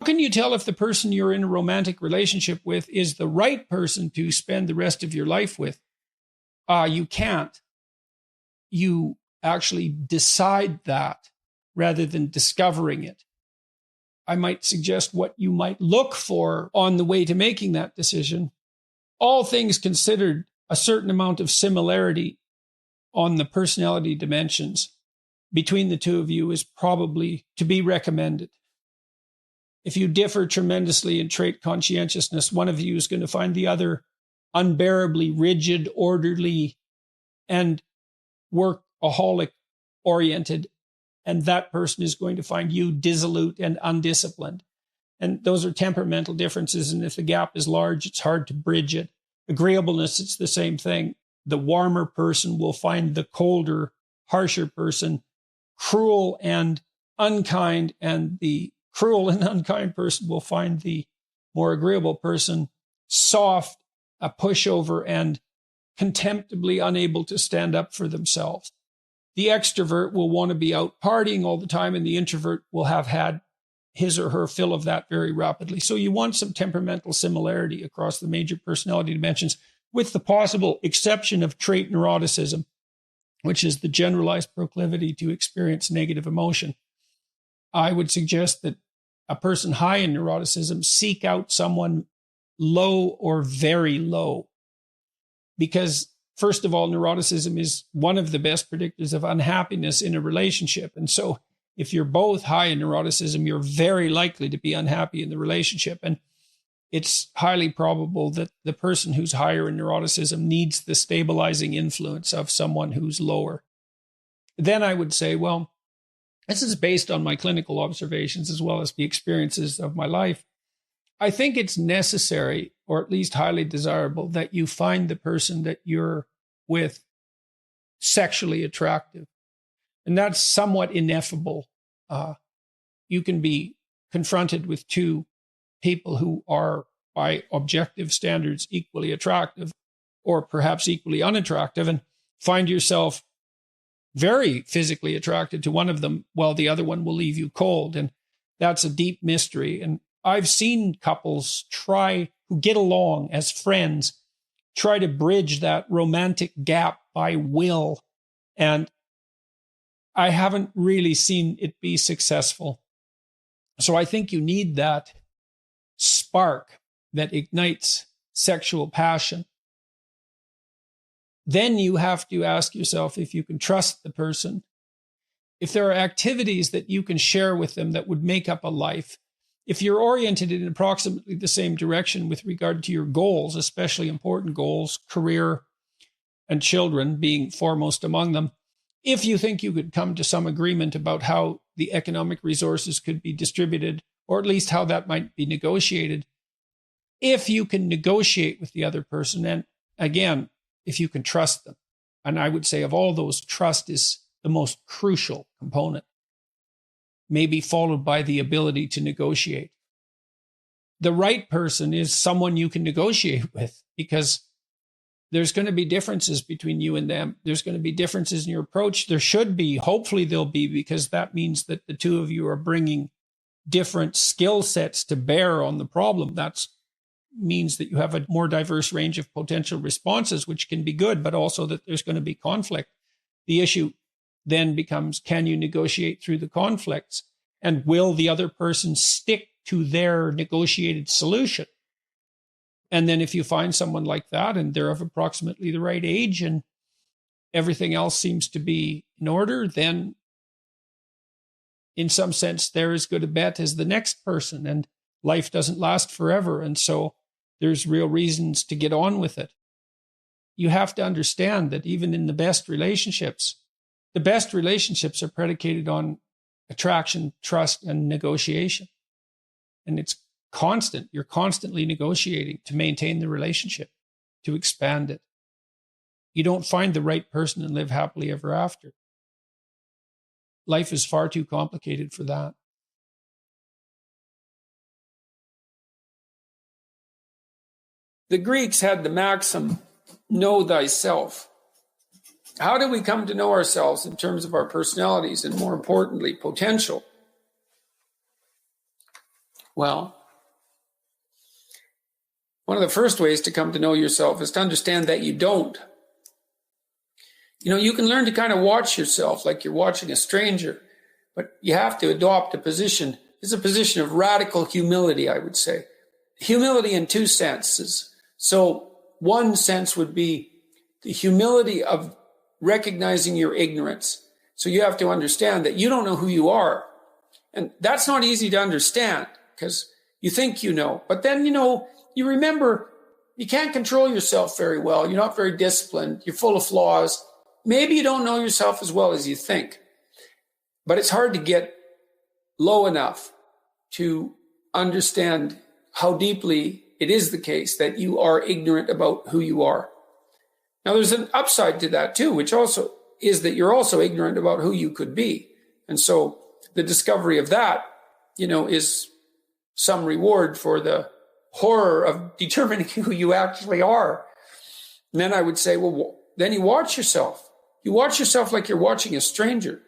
How can you tell if the person you're in a romantic relationship with is the right person to spend the rest of your life with? You can't. You actually decide that rather than discovering it. I might suggest what you might look for on the way to making that decision. All things considered, a certain amount of similarity on the personality dimensions between the two of you is probably to be recommended. If you differ tremendously in trait conscientiousness, one of you is going to find the other unbearably rigid, orderly, and workaholic oriented, and that person is going to find you dissolute and undisciplined. And those are temperamental differences, and if the gap is large, it's hard to bridge it. Agreeableness, it's the same thing. The warmer person will find the colder, harsher person cruel and unkind, and the cruel and unkind person will find the more agreeable person soft, a pushover, and contemptibly unable to stand up for themselves. The extrovert will want to be out partying all the time, and the introvert will have had his or her fill of that very rapidly. So you want some temperamental similarity across the major personality dimensions, with the possible exception of trait neuroticism, which is the generalized proclivity to experience negative emotion. I would suggest that a person high in neuroticism seek out someone low or very low, because first of all, neuroticism is one of the best predictors of unhappiness in a relationship. And so if you're both high in neuroticism, you're very likely to be unhappy in the relationship. And it's highly probable that the person who's higher in neuroticism needs the stabilizing influence of someone who's lower. Then I would say, well, this is based on my clinical observations as well as the experiences of my life. I think it's necessary, or at least highly desirable, that you find the person that you're with sexually attractive. And that's somewhat ineffable. You can be confronted with two people who are, by objective standards, equally attractive or perhaps equally unattractive, and find yourself very physically attracted to one of them while the other one will leave you cold. And that's a deep mystery. And I've seen couples who get along as friends, try to bridge that romantic gap by will. And I haven't really seen it be successful. So I think you need that spark that ignites sexual passion. Then you have to ask yourself if you can trust the person, if there are activities that you can share with them that would make up a life. If you're oriented in approximately the same direction with regard to your goals, especially important goals, career and children being foremost among them, if you think you could come to some agreement about how the economic resources could be distributed, or at least how that might be negotiated, if you can negotiate with the other person, and again, if you can trust them. And I would say of all those, trust is the most crucial component, maybe followed by the ability to negotiate. The right person is someone you can negotiate with, because there's going to be differences between you and them. There's going to be differences in your approach. There should be, hopefully there'll be, because that means that the two of you are bringing different skill sets to bear on the problem. That means that you have a more diverse range of potential responses, which can be good, but also that there's going to be conflict. The issue then becomes, can you negotiate through the conflicts? And will the other person stick to their negotiated solution? And then if you find someone like that and they're of approximately the right age and everything else seems to be in order, then in some sense, they're as good a bet as the next person, and life doesn't last forever. And so there's real reasons to get on with it. You have to understand that even in the best relationships are predicated on attraction, trust, and negotiation. And it's constant. You're constantly negotiating to maintain the relationship, to expand it. You don't find the right person and live happily ever after. Life is far too complicated for that. The Greeks had the maxim, know thyself. How do we come to know ourselves in terms of our personalities and, more importantly, potential? Well, one of the first ways to come to know yourself is to understand that you don't. You can learn to kind of watch yourself like you're watching a stranger, but you have to adopt a position. It's a position of radical humility, I would say. Humility in two senses. So one sense would be the humility of recognizing your ignorance. So you have to understand that you don't know who you are. And that's not easy to understand because you think you know. But then, you remember you can't control yourself very well. You're not very disciplined. You're full of flaws. Maybe you don't know yourself as well as you think. But it's hard to get low enough to understand how deeply it is the case that you are ignorant about who you are. Now, there's an upside to that too, which also is that you're also ignorant about who you could be. And so the discovery of that, is some reward for the horror of determining who you actually are. And then I would say, well, then you watch yourself. You watch yourself like you're watching a stranger.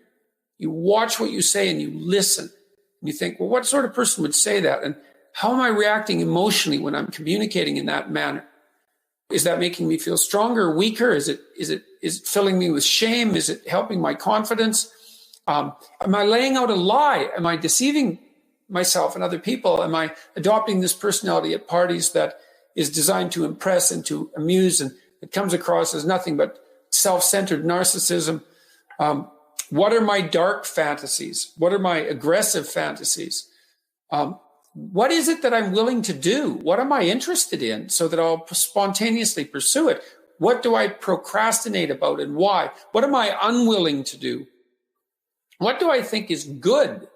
You watch what you say and you listen. And you think, well, what sort of person would say that? And how am I reacting emotionally when I'm communicating in that manner? Is that making me feel stronger or weaker? Is it filling me with shame? Is it helping my confidence? Am I laying out a lie? Am I deceiving myself and other people? Am I adopting this personality at parties that is designed to impress and to amuse, and it comes across as nothing but self-centered narcissism? What are my dark fantasies? What are my aggressive fantasies? What is it that I'm willing to do? What am I interested in so that I'll spontaneously pursue it? What do I procrastinate about and why? What am I unwilling to do? What do I think is good?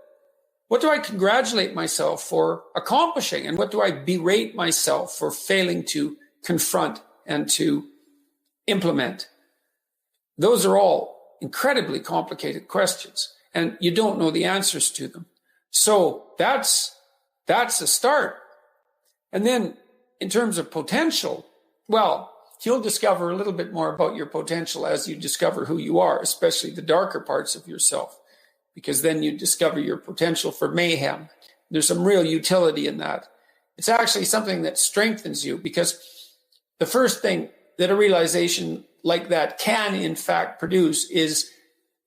What do I congratulate myself for accomplishing? And what do I berate myself for failing to confront and to implement? Those are all incredibly complicated questions, and you don't know the answers to them. So that's a start. And then in terms of potential, well, you'll discover a little bit more about your potential as you discover who you are, especially the darker parts of yourself, because then you discover your potential for mayhem. There's some real utility in that. It's actually something that strengthens you, because the first thing that a realization like that can, in fact, produce is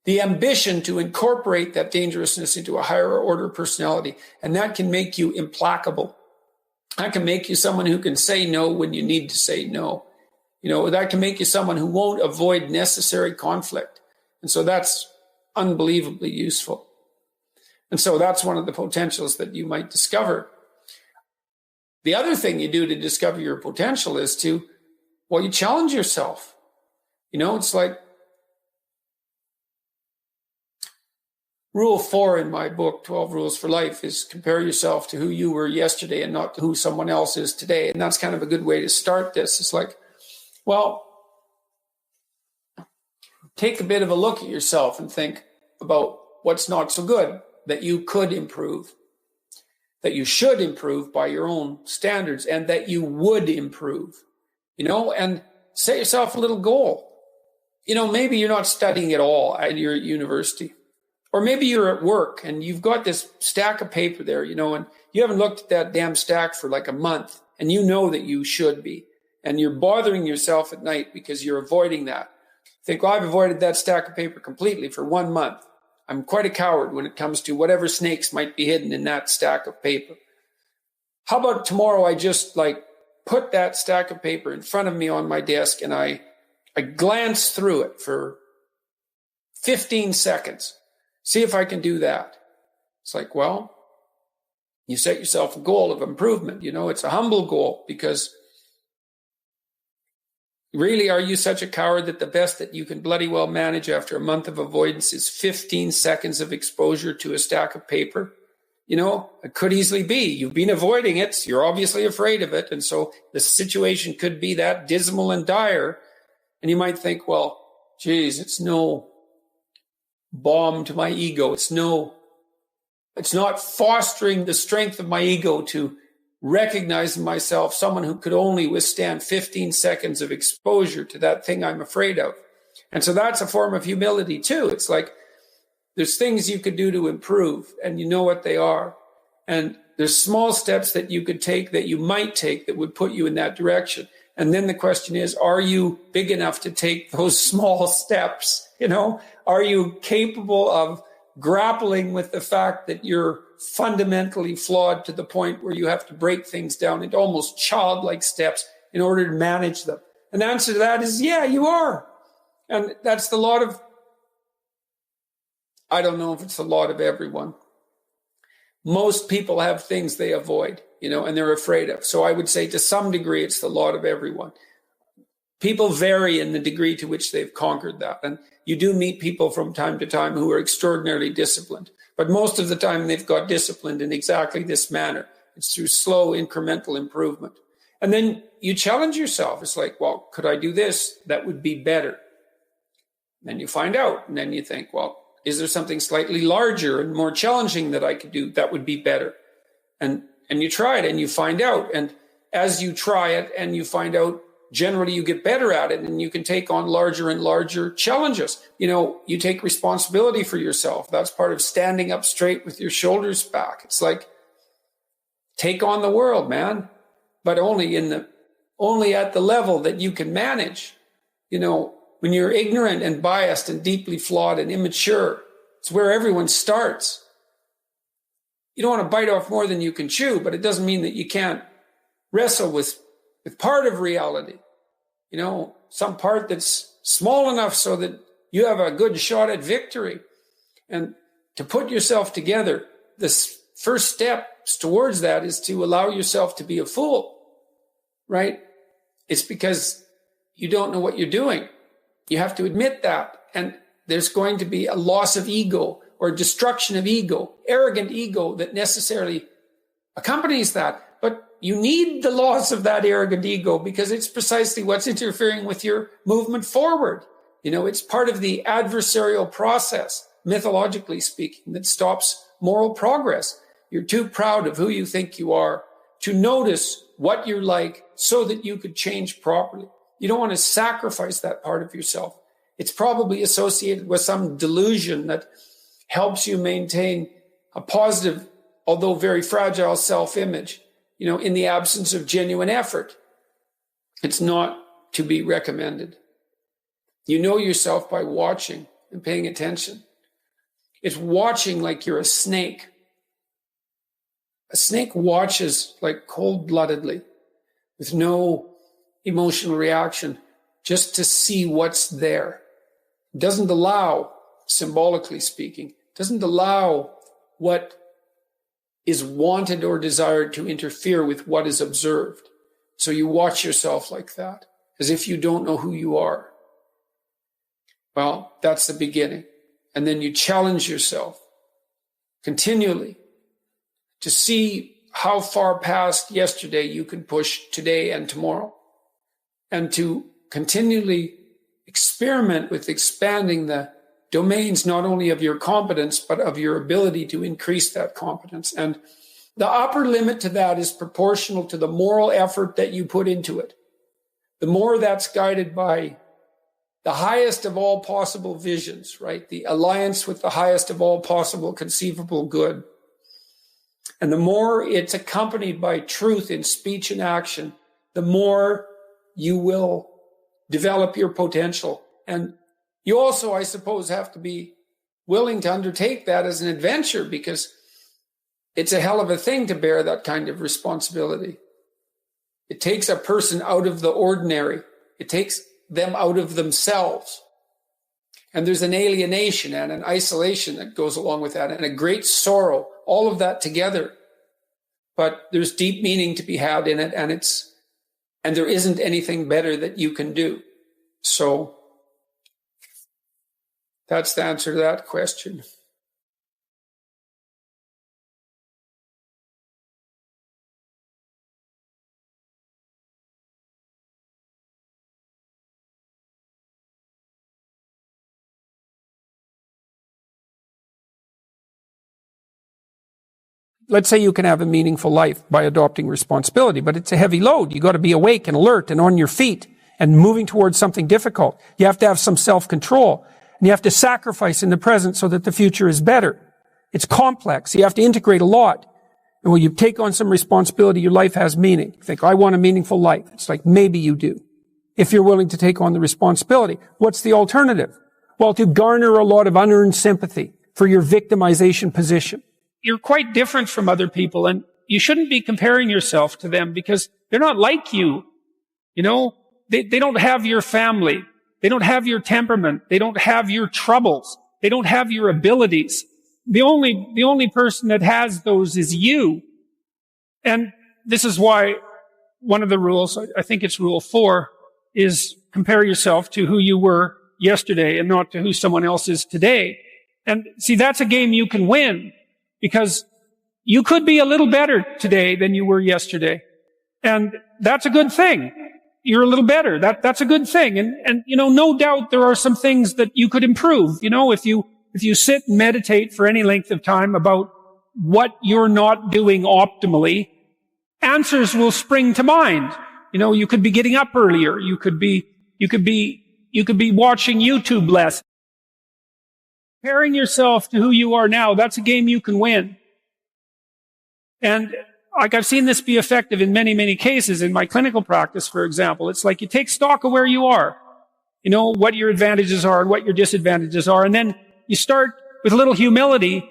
the ambition to incorporate that dangerousness into a higher order personality. And that can make you implacable. That can make you someone who can say no when you need to say no. That can make you someone who won't avoid necessary conflict. And so that's unbelievably useful. And so that's one of the potentials that you might discover. The other thing you do to discover your potential is to, you challenge yourself. It's like Rule 4 in my book, 12 Rules for Life, is compare yourself to who you were yesterday and not to who someone else is today. And that's kind of a good way to start this. It's like, take a bit of a look at yourself and think about what's not so good that you could improve, that you should improve by your own standards, and that you would improve, and set yourself a little goal. Maybe you're not studying at all at your university. Or maybe you're at work and you've got this stack of paper there, and you haven't looked at that damn stack for like a month, and you know that you should be. And you're bothering yourself at night because you're avoiding that. Think, I've avoided that stack of paper completely for 1 month. I'm quite a coward when it comes to whatever snakes might be hidden in that stack of paper. How about tomorrow I just put that stack of paper in front of me on my desk and I glance through it for 15 seconds. See if I can do that. It's like, you set yourself a goal of improvement. It's a humble goal, because really, are you such a coward that the best that you can bloody well manage after a month of avoidance is 15 seconds of exposure to a stack of paper? It could easily be. You've been avoiding it. So you're obviously afraid of it. And so the situation could be that dismal and dire. And you might think, geez, it's no bomb to my ego. It's not fostering the strength of my ego to recognize in myself someone who could only withstand 15 seconds of exposure to that thing I'm afraid of. And so that's a form of humility too. It's like there's things you could do to improve, and you know what they are. And there's small steps that you could take, that you might take, that would put you in that direction. And then the question is, are you big enough to take those small steps? Are you capable of grappling with the fact that you're fundamentally flawed to the point where you have to break things down into almost childlike steps in order to manage them? And the answer to that is, yeah, you are. And that's the lot of, I don't know if it's the lot of everyone. Most people have things they avoid, and they're afraid of. So I would say to some degree, it's the lot of everyone. People vary in the degree to which they've conquered that. And you do meet people from time to time who are extraordinarily disciplined. But most of the time, they've got disciplined in exactly this manner. It's through slow, incremental improvement. And then you challenge yourself. It's like, well, could I do this? That would be better. And then you find out. And then you think, well, is there something slightly larger and more challenging that I could do that would be better? And you try it and you find out. And as you try it and you find out, generally you get better at it and you can take on larger and larger challenges. You take responsibility for yourself. That's part of standing up straight with your shoulders back. It's like, take on the world, man, but only at the level that you can manage. When you're ignorant and biased and deeply flawed and immature, it's where everyone starts. You don't want to bite off more than you can chew, but it doesn't mean that you can't wrestle with part of reality. Some part that's small enough so that you have a good shot at victory. And to put yourself together, this first steps towards that is to allow yourself to be a fool, right? It's because you don't know what you're doing. You have to admit that. And there's going to be a loss of ego or destruction of ego, arrogant ego that necessarily accompanies that. But you need the loss of that arrogant ego because it's precisely what's interfering with your movement forward. It's part of the adversarial process, mythologically speaking, that stops moral progress. You're too proud of who you think you are to notice what you're like so that you could change properly. You don't want to sacrifice that part of yourself. It's probably associated with some delusion that helps you maintain a positive, although very fragile self-image, in the absence of genuine effort. It's not to be recommended. You know yourself by watching and paying attention. It's watching like you're a snake. A snake watches like cold-bloodedly with no emotional reaction, just to see what's there. It doesn't allow, symbolically speaking, doesn't allow what is wanted or desired to interfere with what is observed. So you watch yourself like that, as if you don't know who you are. Well, that's the beginning. And then you challenge yourself continually to see how far past yesterday you can push today and tomorrow. And to continually experiment with expanding the domains, not only of your competence, but of your ability to increase that competence. And the upper limit to that is proportional to the moral effort that you put into it. The more that's guided by the highest of all possible visions, right? The alliance with the highest of all possible conceivable good. And the more it's accompanied by truth in speech and action, the more you will develop your potential. And you also, I suppose, have to be willing to undertake that as an adventure, because it's a hell of a thing to bear that kind of responsibility. It takes a person out of the ordinary. It takes them out of themselves. And there's an alienation and an isolation that goes along with that, and a great sorrow, all of that together. But there's deep meaning to be had in it, and there isn't anything better that you can do. So that's the answer to that question. Let's say you can have a meaningful life by adopting responsibility, but it's a heavy load. You got to be awake and alert and on your feet and moving towards something difficult. You have to have some self-control, and you have to sacrifice in the present so that the future is better. It's complex. You have to integrate a lot. And when you take on some responsibility, your life has meaning. You think, I want a meaningful life. It's like, maybe you do. If you're willing to take on the responsibility. What's the alternative? Well, to garner a lot of unearned sympathy for your victimization position. You're quite different from other people, and you shouldn't be comparing yourself to them because they're not like you. You know, they don't have your family. They don't have your temperament. They don't have your troubles. They don't have your abilities. The only person that has those is you. And this is why one of the rules, I think it's rule 4, is compare yourself to who you were yesterday and not to who someone else is today. And see, that's a game you can win because you could be a little better today than you were yesterday. And that's a good thing. You're a little better. That's a good thing. And, you know, no doubt there are some things that you could improve. You know, if you sit and meditate for any length of time about what you're not doing optimally, answers will spring to mind. You know, you could be getting up earlier. You could be watching YouTube less. Comparing yourself to who you are now, that's a game you can win. And like I've seen this be effective in many, many cases in my clinical practice, for example. It's like you take stock of where you are. You know, what your advantages are and what your disadvantages are. And then you start with a little humility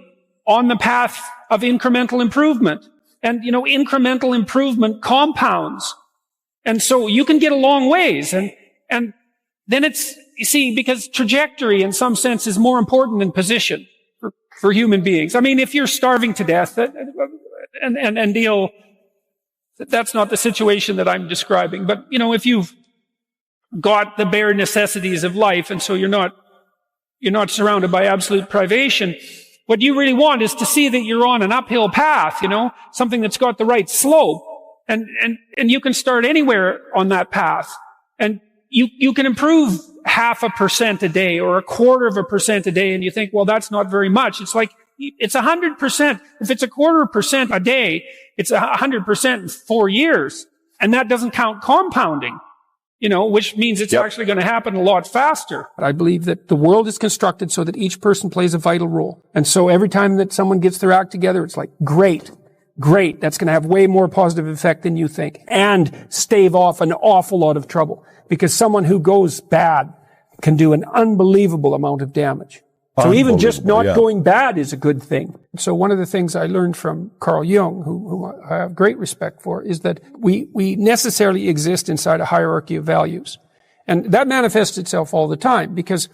on the path of incremental improvement. And, you know, incremental improvement compounds. And so you can get a long ways. And then it's, you see, because trajectory in some sense is more important than position for human beings. I mean, if you're starving to death and deal, that's not the situation that I'm describing. But, you know, if you've got the bare necessities of life and so you're not surrounded by absolute privation, what you really want is to see that you're on an uphill path, you know, something that's got the right slope. And you can start anywhere on that path. And you can improve 0.5% a day or 0.25% a day. And you think, well, that's not very much. It's like, it's 100%. If it's 0.25% a day, it's 100% in 4 years. And that doesn't count compounding, you know, which means it's actually going to happen a lot faster. I believe that the world is constructed so that each person plays a vital role. And so every time that someone gets their act together, it's like, great. That's going to have way more positive effect than you think and stave off an awful lot of trouble because someone who goes bad can do an unbelievable amount of damage. So even just not going bad is a good thing. So one of the things I learned from Carl Jung, who I have great respect for, is that we necessarily exist inside a hierarchy of values. And that manifests itself all the time because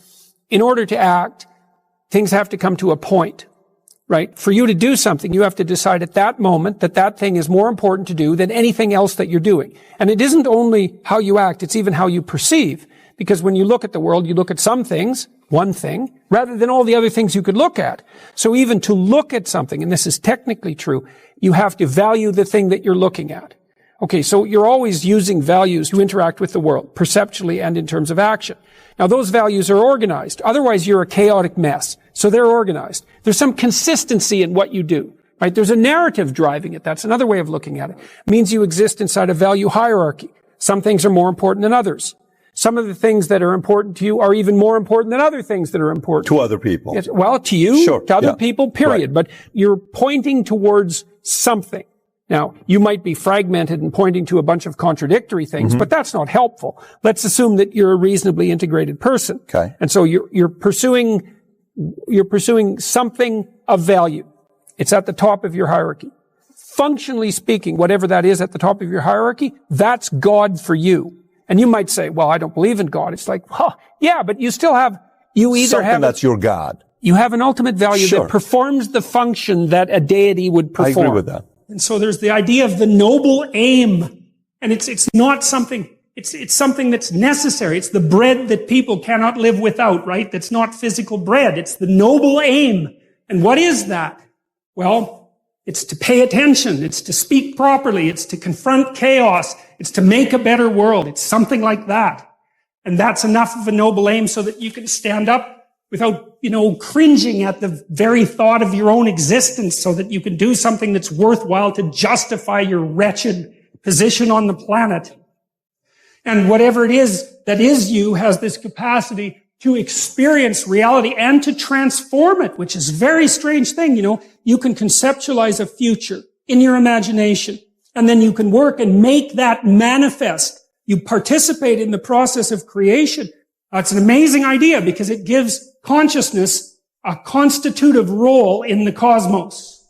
in order to act, things have to come to a point, right? For you to do something, you have to decide at that moment that that thing is more important to do than anything else that you're doing. And it isn't only how you act, it's even how you perceive. Because when you look at the world, you look at some things, one thing, rather than all the other things you could look at. So even to look at something, and this is technically true, you have to value the thing that you're looking at. Okay, so you're always using values to interact with the world, perceptually and in terms of action. Now those values are organized. Otherwise you're a chaotic mess. So they're organized. There's some consistency in what you do, right? There's a narrative driving it. That's another way of looking at it. It means you exist inside a value hierarchy. Some things are more important than others. Some of the things that are important to you are even more important than other things that are important to other people. Yes, well, to you, to other people, period. Right. But you're pointing towards something. Now, you might be fragmented and pointing to a bunch of contradictory things, but that's not helpful. Let's assume that you're a reasonably integrated person. Okay. And so you're pursuing something of value. It's at the top of your hierarchy. Functionally speaking, whatever that is at the top of your hierarchy, that's God for you. And you might say, well, I don't believe in God. It's like, yeah, but you still have, you either something have that's your God. You have an ultimate value that performs the function that a deity would perform. I agree with that. And so there's the idea of the noble aim. And it's not something, it's something that's necessary. It's the bread that people cannot live without, right? That's not physical bread. It's the noble aim. And what is that? Well, it's to pay attention. It's to speak properly. It's to confront chaos. It's to make a better world. It's something like that. And that's enough of a noble aim so that you can stand up without, cringing at the very thought of your own existence so that you can do something that's worthwhile to justify your wretched position on the planet. And whatever it is that is you has this capacity to experience reality and to transform it, which is a very strange thing. You can conceptualize a future in your imagination. And then you can work and make that manifest. You participate in the process of creation. It's an amazing idea because it gives consciousness a constitutive role in the cosmos.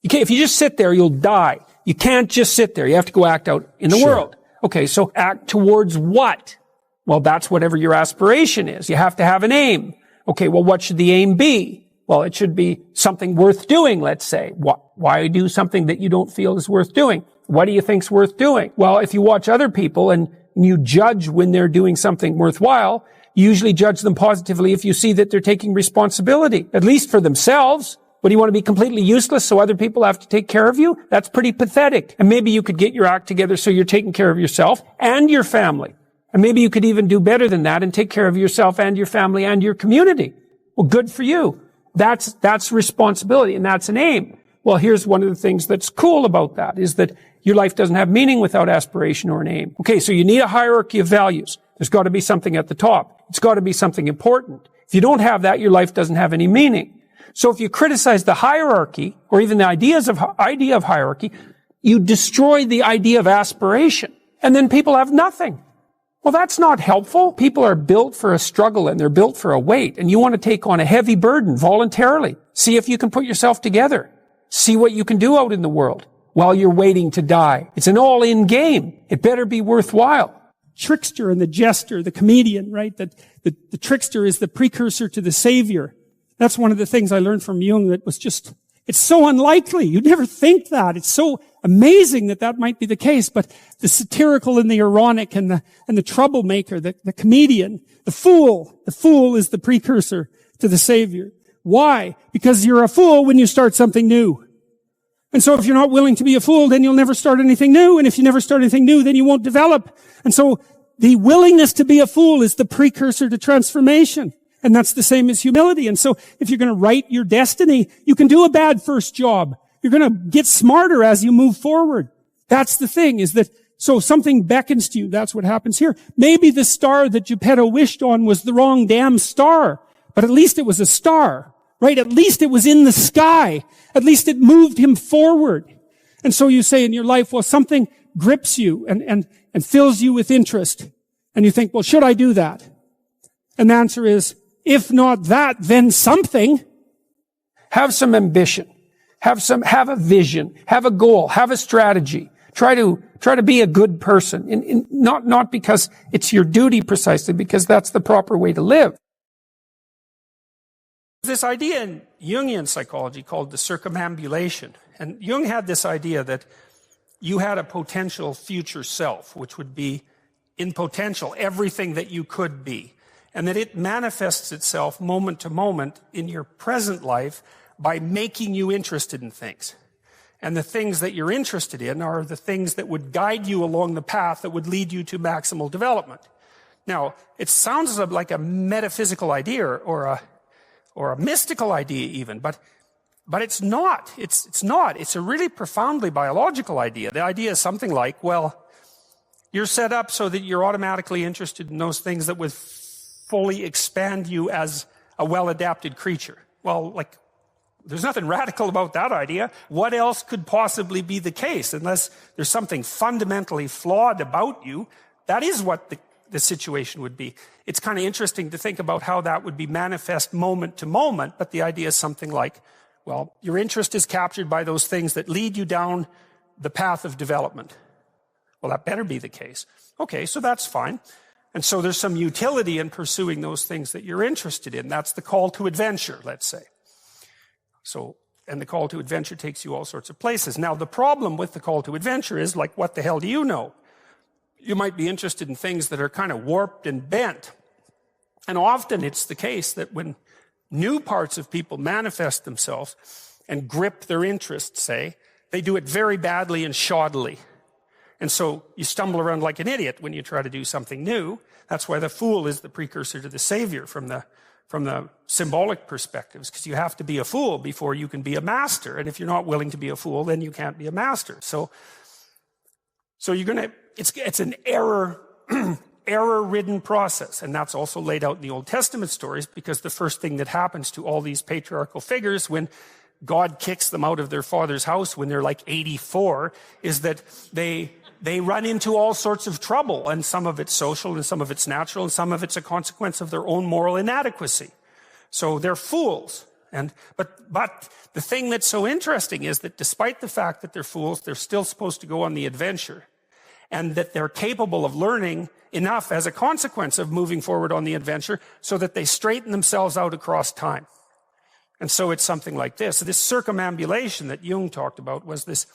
If you just sit there, you'll die. You can't just sit there. You have to go act out in the world. Okay, so act towards what? Well, that's whatever your aspiration is. You have to have an aim. Okay, well, what should the aim be? Well, it should be something worth doing, let's say. Why do something that you don't feel is worth doing? What do you think's worth doing? Well, if you watch other people and you judge when they're doing something worthwhile, you usually judge them positively if you see that they're taking responsibility, at least for themselves. What, do you want to be completely useless so other people have to take care of you? That's pretty pathetic. And maybe you could get your act together so you're taking care of yourself and your family. And maybe you could even do better than that and take care of yourself and your family and your community. Well, good for you. That's responsibility and that's an aim. Well, here's one of the things that's cool about that is that your life doesn't have meaning without aspiration or an aim. Okay, so you need a hierarchy of values. There's got to be something at the top. It's got to be something important. If you don't have that, your life doesn't have any meaning. So if you criticize the hierarchy or even the idea of hierarchy, you destroy the idea of aspiration. And then people have nothing. Well, that's not helpful. People are built for a struggle and they're built for a weight. And you want to take on a heavy burden voluntarily. See if you can put yourself together. See what you can do out in the world while you're waiting to die. It's an all-in game. It better be worthwhile. Trickster and the jester, the comedian, right? That the trickster is the precursor to the savior. That's one of the things I learned from Jung that was just, it's so unlikely. You'd never think that. It's so amazing that might be the case. But the satirical and the ironic and the troublemaker, the comedian, the fool is the precursor to the savior. Why? Because you're a fool when you start something new. And so if you're not willing to be a fool, then you'll never start anything new. And if you never start anything new, then you won't develop. And so the willingness to be a fool is the precursor to transformation. And that's the same as humility. And so if you're going to write your destiny, you can do a bad first job. You're going to get smarter as you move forward. That's the thing, is that so something beckons to you. That's what happens here. Maybe the star that Geppetto wished on was the wrong damn star, but at least it was a star, right? At least it was in the sky. At least it moved him forward. And so you say in your life, well, something grips you and fills you with interest. And you think, well, should I do that? And the answer is, if not that, then something. Have some ambition. Have a vision. Have a goal. Have a strategy. Try to be a good person. Not because it's your duty precisely, because that's the proper way to live. This idea in Jungian psychology called the circumambulation. And Jung had this idea that you had a potential future self, which would be in potential everything that you could be. And that it manifests itself moment to moment in your present life by making you interested in things. And the things that you're interested in are the things that would guide you along the path that would lead you to maximal development. Now, it sounds like a metaphysical idea or a mystical idea even, but it's not. It's not. It's a really profoundly biological idea. The idea is something like, well, you're set up so that you're automatically interested in those things that would fully expand you as a well-adapted creature. Well, there's nothing radical about that idea. What else could possibly be the case? Unless there's something fundamentally flawed about you, that is what the situation would be. It's kind of interesting to think about how that would be manifest moment to moment, but the idea is something like, well, your interest is captured by those things that lead you down the path of development. Well, that better be the case. Okay, so that's fine. And so there's some utility in pursuing those things that you're interested in. That's the call to adventure, let's say. And the call to adventure takes you all sorts of places. Now, the problem with the call to adventure is, like, what the hell do you know? You might be interested in things that are kind of warped and bent. And often it's the case that when new parts of people manifest themselves and grip their interests, say, they do it very badly and shoddily. And so you stumble around like an idiot when you try to do something new. That's why the fool is the precursor to the savior from the symbolic perspectives, because you have to be a fool before you can be a master. And if you're not willing to be a fool, then you can't be a master. So it's an error-ridden process. And that's also laid out in the Old Testament stories, because the first thing that happens to all these patriarchal figures when God kicks them out of their father's house when they're like 84 is that they run into all sorts of trouble, and some of it's social and some of it's natural and some of it's a consequence of their own moral inadequacy. So they're fools. But the thing that's so interesting is that despite the fact that they're fools, they're still supposed to go on the adventure, and that they're capable of learning enough as a consequence of moving forward on the adventure so that they straighten themselves out across time. And so it's something like this. This circumambulation that Jung talked about was this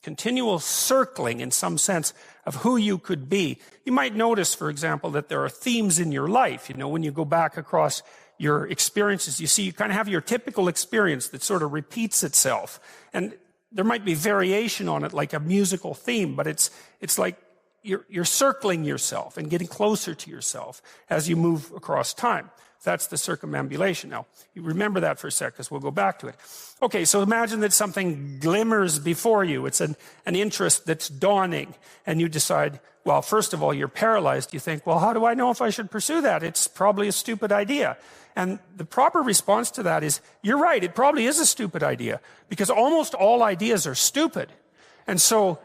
continual circling, in some sense, of who you could be. You might notice, for example, that there are themes in your life. You know, when you go back across your experiences, you see you kind of have your typical experience that sort of repeats itself. And there might be variation on it, like a musical theme, but it's like you're circling yourself and getting closer to yourself as you move across time. That's the circumambulation. Now, you remember that for a sec, because we'll go back to it. Okay, so imagine that something glimmers before you. It's an interest that's dawning, and you decide, well, first of all, you're paralyzed. You think, well, how do I know if I should pursue that? It's probably a stupid idea. And the proper response to that is, you're right, it probably is a stupid idea, because almost all ideas are stupid. And so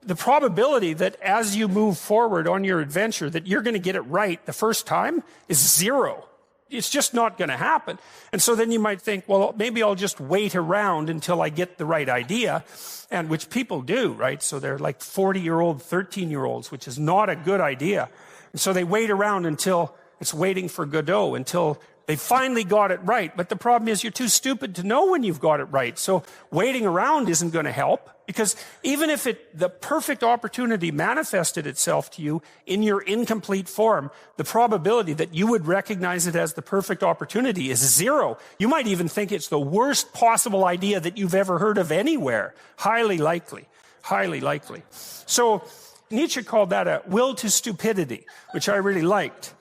the probability that as you move forward on your adventure that you're going to get it right the first time is 0. It's just not going to happen. And so then you might think, well, maybe I'll just wait around until I get the right idea, and which people do, right? So they're like 40-year-old, 13-year-olds, which is not a good idea. And so they wait around until it's waiting for Godot, until they finally got it right. But the problem is you're too stupid to know when you've got it right. So waiting around isn't going to help, because even if the perfect opportunity manifested itself to you in your incomplete form, the probability that you would recognize it as the perfect opportunity is 0. You might even think it's the worst possible idea that you've ever heard of anywhere. Highly likely. Highly likely. So Nietzsche called that a will to stupidity, which I really liked,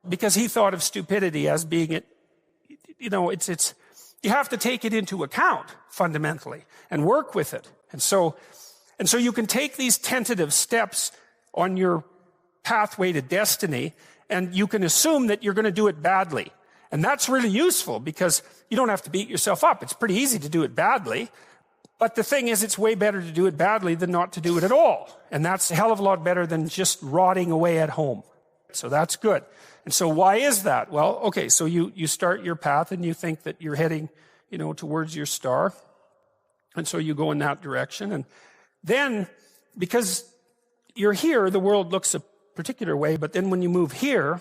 because he thought of stupidity as being you have to take it into account fundamentally and work with it. And so you can take these tentative steps on your pathway to destiny, and you can assume that you're going to do it badly. And that's really useful, because you don't have to beat yourself up. It's pretty easy to do it badly. But the thing is, it's way better to do it badly than not to do it at all. And that's a hell of a lot better than just rotting away at home. So that's good. And so why is that? Well, okay, so you start your path and you think that you're heading, towards your star. And so you go in that direction. And then, because you're here, the world looks a particular way, but then when you move here,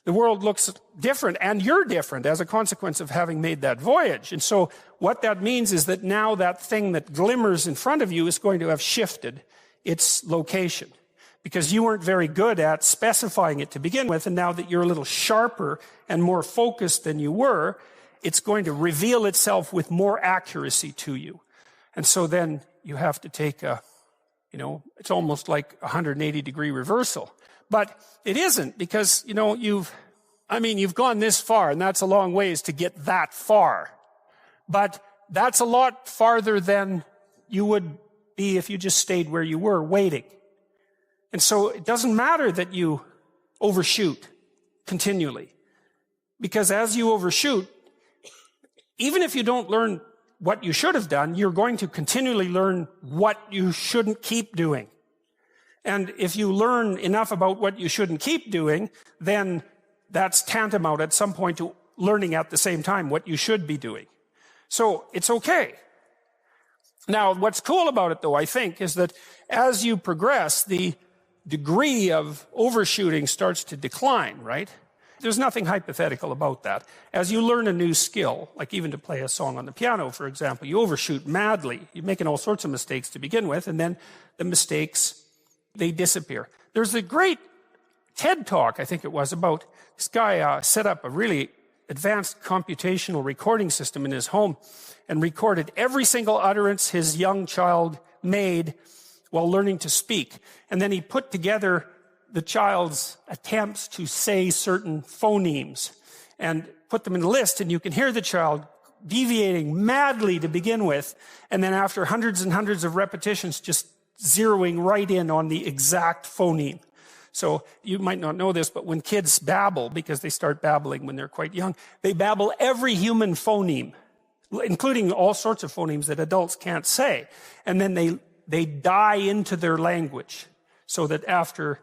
the world looks different, and you're different as a consequence of having made that voyage. And so what that means is that now that thing that glimmers in front of you is going to have shifted its location, because you weren't very good at specifying it to begin with, and now that you're a little sharper and more focused than you were, it's going to reveal itself with more accuracy to you. And so then you have to take it's almost like a 180-degree reversal. But it isn't, because, you've gone this far, and that's a long ways to get that far. But that's a lot farther than you would be if you just stayed where you were, waiting. And so it doesn't matter that you overshoot continually, because as you overshoot, even if you don't learn what you should have done, you're going to continually learn what you shouldn't keep doing. And if you learn enough about what you shouldn't keep doing, then that's tantamount at some point to learning at the same time what you should be doing. So it's okay. Now, what's cool about it, though, I think, is that as you progress, the degree of overshooting starts to decline, right? There's nothing hypothetical about that. As you learn a new skill, like even to play a song on the piano, for example, you overshoot madly. You're making all sorts of mistakes to begin with, and then the mistakes, they disappear. There's a great TED Talk, I think it was, about this guy set up a really advanced computational recording system in his home and recorded every single utterance his young child made while learning to speak. And then he put together the child's attempts to say certain phonemes and put them in a list, and you can hear the child deviating madly to begin with, and then after hundreds and hundreds of repetitions, just zeroing right in on the exact phoneme. So you might not know this, but when kids babble, because they start babbling when they're quite young, they babble every human phoneme. including all sorts of phonemes that adults can't say. And then they die into their language, so that after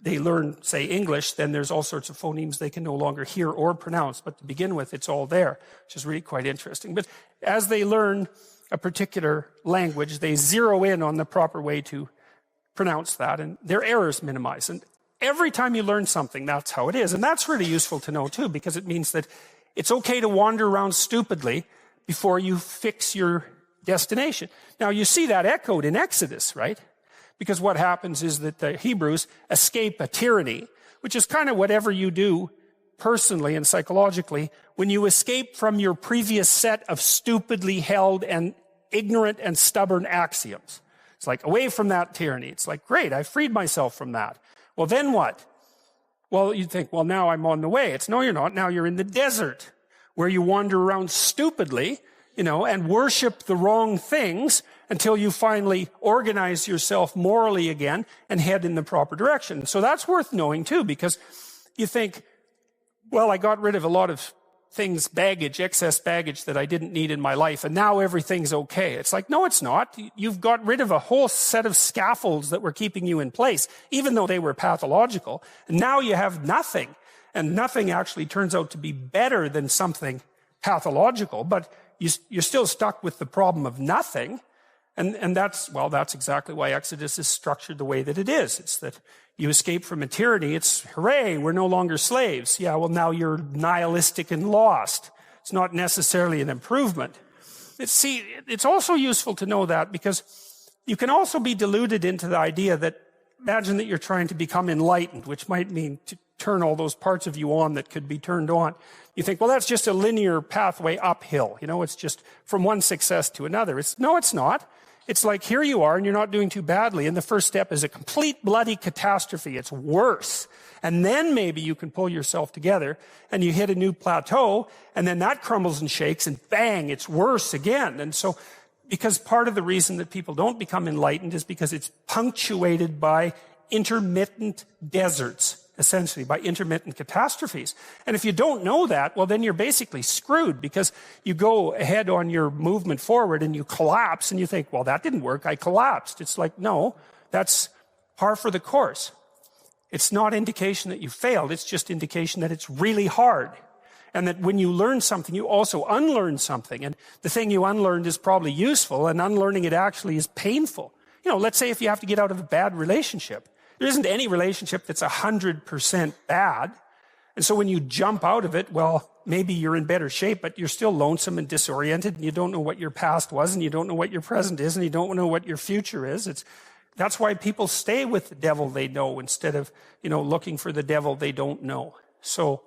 they learn, say, English, then there's all sorts of phonemes they can no longer hear or pronounce. But to begin with, it's all there, which is really quite interesting. But as they learn a particular language, they zero in on the proper way to pronounce that, and their errors minimize. And every time you learn something, that's how it is. And that's really useful to know, too, because it means that it's okay to wander around stupidly before you fix your destination. Now, you see that echoed in Exodus, right? Because what happens is that the Hebrews escape a tyranny, which is kind of whatever you do personally and psychologically when you escape from your previous set of stupidly held and ignorant and stubborn axioms. It's like, away from that tyranny. It's like, great, I freed myself from that. Well, then what? Well, you think, well, now I'm on the way. It's, no, you're not. Now you're in the desert, where you wander around stupidly, and worship the wrong things until you finally organize yourself morally again and head in the proper direction. So that's worth knowing, too, because you think, well, I got rid of a lot of things, excess baggage that I didn't need in my life, and now everything's okay. It's like, no, it's not. You've got rid of a whole set of scaffolds that were keeping you in place, even though they were pathological. And now you have nothing. And nothing actually turns out to be better than something pathological, but you're still stuck with the problem of nothing. And that's exactly why Exodus is structured the way that it is. It's that you escape from a tyranny. It's, hooray, we're no longer slaves. Yeah, well, now you're nihilistic and lost. It's not necessarily an improvement. It's also useful to know that, because you can also be deluded into the idea that, imagine that you're trying to become enlightened, which might mean to turn all those parts of you on that could be turned on. You think, well, that's just a linear pathway uphill. It's just from one success to another. No, it's not. It's like, here you are, and you're not doing too badly, and the first step is a complete bloody catastrophe. It's worse. And then maybe you can pull yourself together, and you hit a new plateau, and then that crumbles and shakes, and bang, it's worse again. And so, because part of the reason that people don't become enlightened is because it's punctuated by intermittent deserts, essentially, by intermittent catastrophes. And if you don't know that, well, then you're basically screwed, because you go ahead on your movement forward and you collapse, and you think, well, that didn't work, I collapsed. It's like, no, that's par for the course. It's not indication that you failed, it's just indication that it's really hard. And that when you learn something, you also unlearn something. And the thing you unlearned is probably useful, and unlearning it actually is painful. Let's say if you have to get out of a bad relationship. There isn't any relationship that's 100% bad. And so when you jump out of it, well, maybe you're in better shape, but you're still lonesome and disoriented, and you don't know what your past was, and you don't know what your present is, and you don't know what your future is. That's why people stay with the devil they know instead of, looking for the devil they don't know. So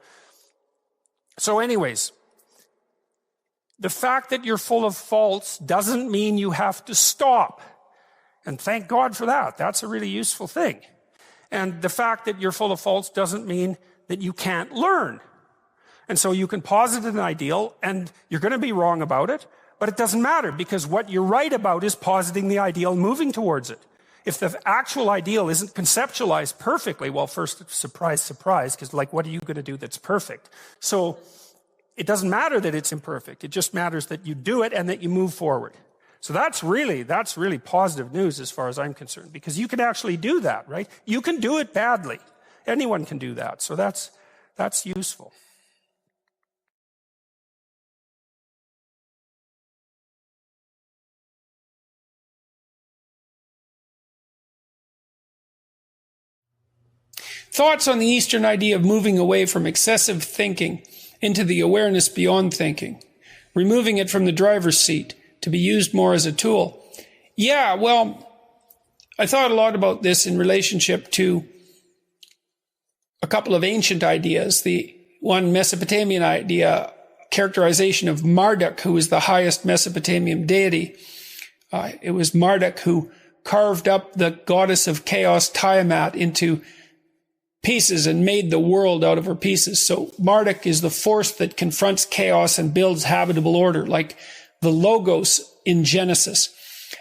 anyways, the fact that you're full of faults doesn't mean you have to stop. And thank God for that. That's a really useful thing. And the fact that you're full of faults doesn't mean that you can't learn. And so you can posit an ideal, and you're going to be wrong about it, but it doesn't matter, because what you're right about is positing the ideal and moving towards it. If the actual ideal isn't conceptualized perfectly, well, first, surprise, surprise, because what are you going to do that's perfect? So it doesn't matter that it's imperfect. It just matters that you do it and that you move forward. So that's really positive news as far as I'm concerned, because you can actually do that, right? You can do it badly. Anyone can do that. So that's useful. Thoughts on the Eastern idea of moving away from excessive thinking into the awareness beyond thinking, removing it from the driver's seat to be used more as a tool. Yeah, well, I thought a lot about this in relationship to a couple of ancient ideas. The one Mesopotamian idea, characterization of Marduk, who was the highest Mesopotamian deity. It was Marduk who carved up the goddess of chaos, Tiamat, into pieces and made the world out of her pieces. So Marduk is the force that confronts chaos and builds habitable order, like the Logos in Genesis.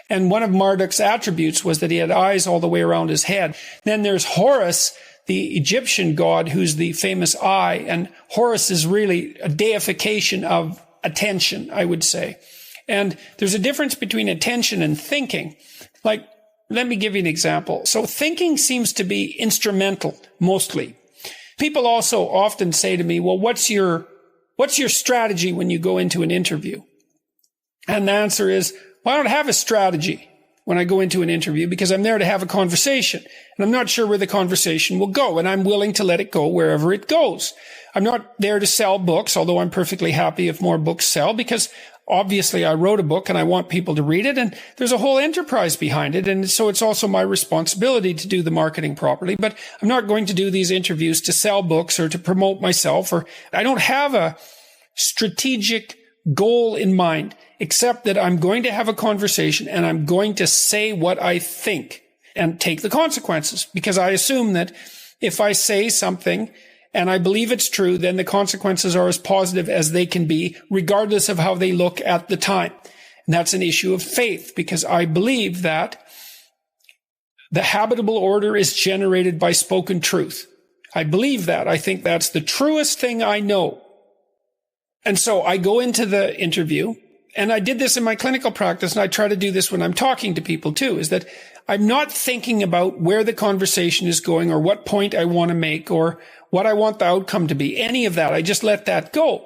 And one of Marduk's attributes was that he had eyes all the way around his head. Then there's Horus, the Egyptian god, who's the famous eye. And Horus is really a deification of attention, I would say. And there's a difference between attention and thinking. Like, let me give you an example. So thinking seems to be instrumental, mostly. People also often say to me, well, what's your strategy when you go into an interview? And the answer is, well, I don't have a strategy when I go into an interview because I'm there to have a conversation. And I'm not sure where the conversation will go. And I'm willing to let it go wherever it goes. I'm not there to sell books, although I'm perfectly happy if more books sell, because obviously I wrote a book and I want people to read it, and there's a whole enterprise behind it. And so it's also my responsibility to do the marketing properly. But I'm not going to do these interviews to sell books or to promote myself, or I don't have a strategic goal in mind, except that I'm going to have a conversation and I'm going to say what I think and take the consequences, because I assume that if I say something and I believe it's true, then the consequences are as positive as they can be, regardless of how they look at the time. And that's an issue of faith, because I believe that the habitable order is generated by spoken truth. I believe that. I think that's the truest thing I know. And so I go into the interview, and I did this in my clinical practice, and I try to do this when I'm talking to people too, is that I'm not thinking about where the conversation is going or what point I want to make or what I want the outcome to be. Any of that. I just let that go.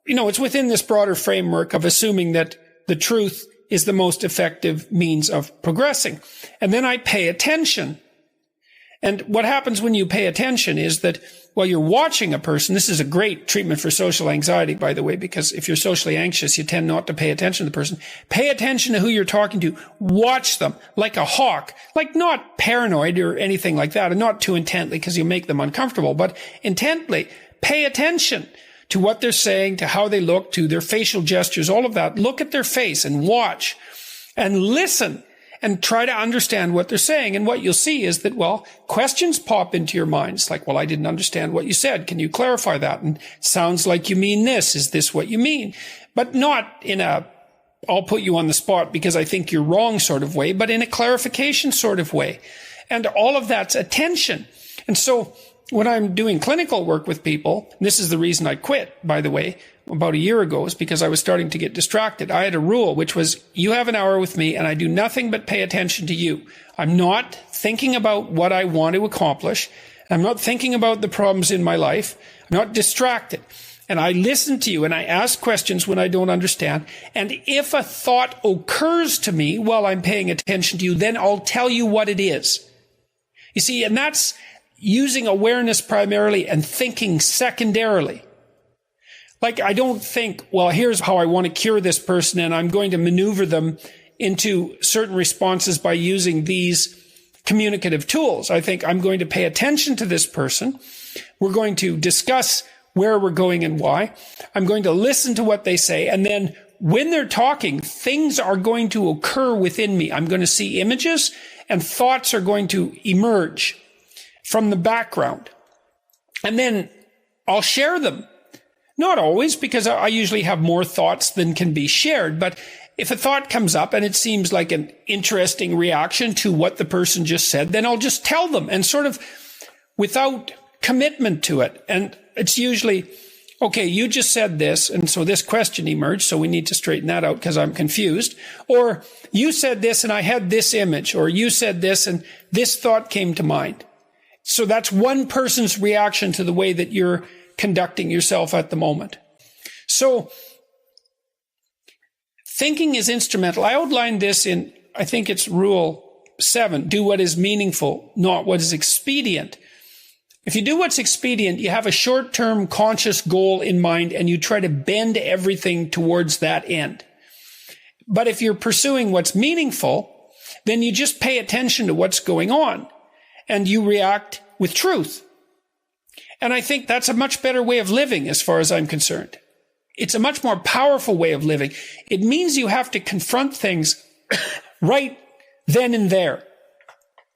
You know, it's within this broader framework of assuming that the truth is the most effective means of progressing. And then I pay attention. And what happens when you pay attention is that while you're watching a person, this is a great treatment for social anxiety, by the way, because if you're socially anxious, you tend not to pay attention to the person. Pay attention to who you're talking to. Watch them like a hawk, like not paranoid or anything like that, and not too intently because you make them uncomfortable, but intently. Pay attention to what they're saying, to how they look, to their facial gestures, all of that. Look at their face and watch and listen and try to understand what they're saying. And what you'll see is that, well, questions pop into your mind. It's like, well, I didn't understand what you said. Can you clarify that? And sounds like you mean this. Is this what you mean? But not in a, I'll put you on the spot because I think you're wrong sort of way, but in a clarification sort of way. And all of that's attention. And so when I'm doing clinical work with people, and this is the reason I quit, by the way, about a year ago, is because I was starting to get distracted. I had a rule, which was, you have an hour with me and I do nothing but pay attention to you. I'm not thinking about what I want to accomplish. I'm not thinking about the problems in my life. I'm not distracted. And I listen to you and I ask questions when I don't understand. And if a thought occurs to me while I'm paying attention to you, then I'll tell you what it is. You see, and that's using awareness primarily and thinking secondarily. Like, I don't think, well, here's how I want to cure this person, and I'm going to maneuver them into certain responses by using these communicative tools. I think I'm going to pay attention to this person. We're going to discuss where we're going and why. I'm going to listen to what they say. And then when they're talking, things are going to occur within me. I'm going to see images and thoughts are going to emerge from the background. And then I'll share them. Not always, because I usually have more thoughts than can be shared. But if a thought comes up and it seems like an interesting reaction to what the person just said, then I'll just tell them, and sort of without commitment to it. And it's usually, okay, you just said this, and so this question emerged, so we need to straighten that out because I'm confused. Or you said this and I had this image, or you said this and this thought came to mind. So that's one person's reaction to the way that you're conducting yourself at the moment. So thinking is instrumental. I outlined this in, I think it's rule 7, do what is meaningful, not what is expedient. If you do what's expedient, you have a short-term conscious goal in mind and you try to bend everything towards that end. But if you're pursuing what's meaningful, then you just pay attention to what's going on and you react with truth. And I think that's a much better way of living as far as I'm concerned. It's a much more powerful way of living. It means you have to confront things right then and there,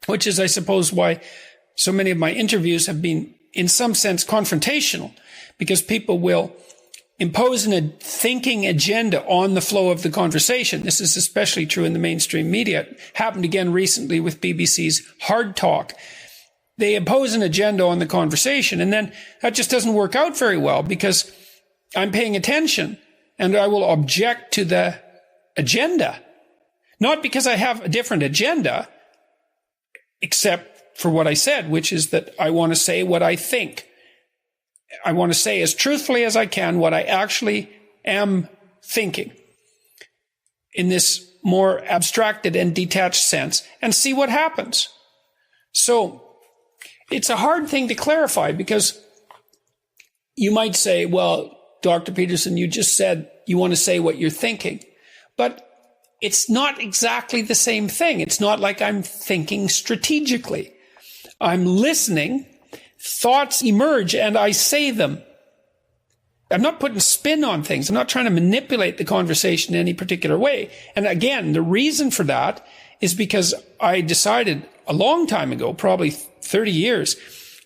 which is, I suppose, why so many of my interviews have been, in some sense, confrontational, because people will impose a thinking agenda on the flow of the conversation. This is especially true in the mainstream media. It happened again recently with BBC's Hard Talk. They impose an agenda on the conversation, and then that just doesn't work out very well because I'm paying attention and I will object to the agenda. Not because I have a different agenda, except for what I said, which is that I want to say what I think. I want to say as truthfully as I can what I actually am thinking in this more abstracted and detached sense, and see what happens. So it's a hard thing to clarify, because you might say, well, Dr. Peterson, you just said you want to say what you're thinking. But it's not exactly the same thing. It's not like I'm thinking strategically. I'm listening, thoughts emerge, and I say them. I'm not putting spin on things. I'm not trying to manipulate the conversation in any particular way. And again, the reason for that is because I decided a long time ago, probably 30 years,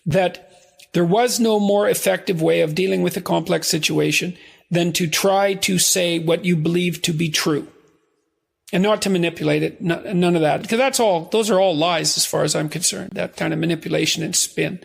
that there was no more effective way of dealing with a complex situation than to try to say what you believe to be true. And not to manipulate it, none of that. Because those are all lies as far as I'm concerned, that kind of manipulation and spin.